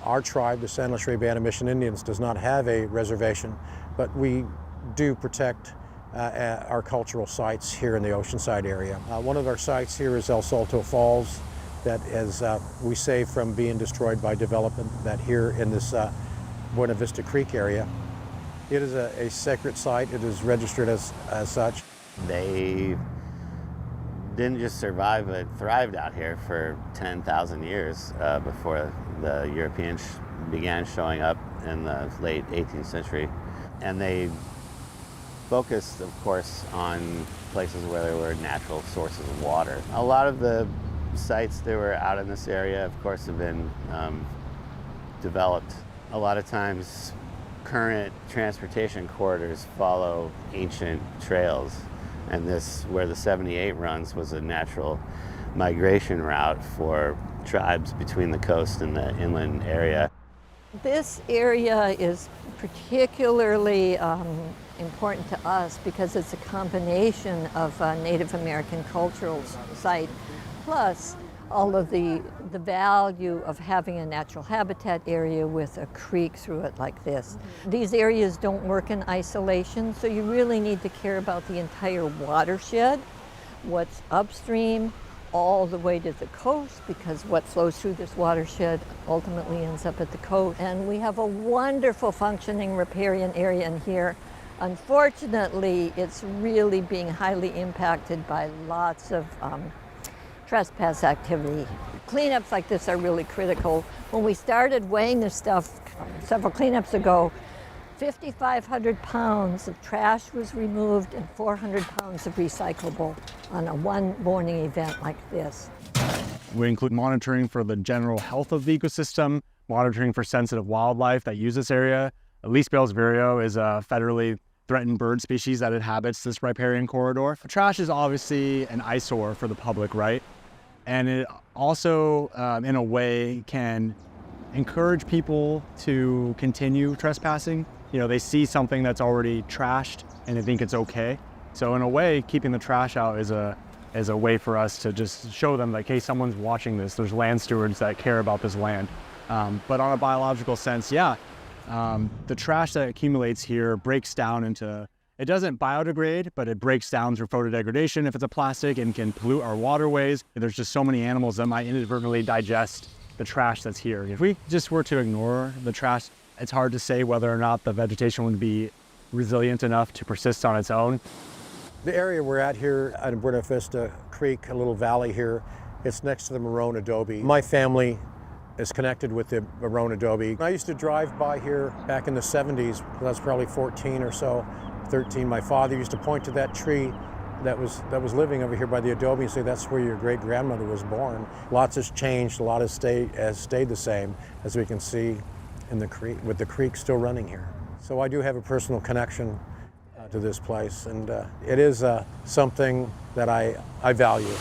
Our tribe, the San Luis Rey Band of Mission Indians, does not have a reservation, but we do protect our cultural sites here in the Oceanside area. One of our sites here is El Salto Falls, that is we save from being destroyed by development, that here in this Buena Vista Creek area. It is a sacred site. It is registered as such. They didn't just survive, but thrived out here for 10,000 years before the Europeans began showing up in the late 18th century. And they focused, of course, on places where there were natural sources of water. A lot of the sites that were out in this area, of course, have been developed. A lot of times, current transportation corridors follow ancient trails. And this, where the 78 runs, was a natural migration route for tribes between the coast and the inland area. This area is particularly important to us because it's a combination of Native American cultural site, plus all of the value of having a natural habitat area with a creek through it like this. These areas don't work in isolation, so you really need to care about the entire watershed, what's upstream, all the way to the coast, because what flows through this watershed ultimately ends up at the coast. And we have a wonderful functioning riparian area in here. Unfortunately, it's really being highly impacted by lots of trespass activity. Cleanups like this are really critical. When we started weighing this stuff several cleanups ago, 5,500 pounds of trash was removed and 400 pounds of recyclable on a one morning event like this. We include monitoring for the general health of the ecosystem, monitoring for sensitive wildlife that use this area. Least Bales vireo is a federally threatened bird species that inhabits this riparian corridor. Trash is obviously an eyesore for the public, right? And it also, in a way, can encourage people to continue trespassing. You know, they see something that's already trashed and they think it's okay. So in a way, keeping the trash out is a way for us to just show them like, hey, someone's watching this. There's land stewards that care about this land. But on a biological sense, yeah, the trash that accumulates here breaks down into, it doesn't biodegrade, but it breaks down through photodegradation if it's a plastic and can pollute our waterways. There's just so many animals that might inadvertently digest the trash that's here. If we just were to ignore the trash, it's hard to say whether or not the vegetation would be resilient enough to persist on its own. The area we're at here at Buena Vista Creek, a little valley here, it's next to the Marone adobe. My family is connected with the Marone adobe. I used to drive by here back in the 70s, I was probably 14 or so, 13. My father used to point to that tree that was living over here by the adobe and say, that's where your great grandmother was born. Lots has changed, a lot has stayed the same, as we can see in the creek, with the creek still running here. So I do have a personal connection to this place, and it is something that I value.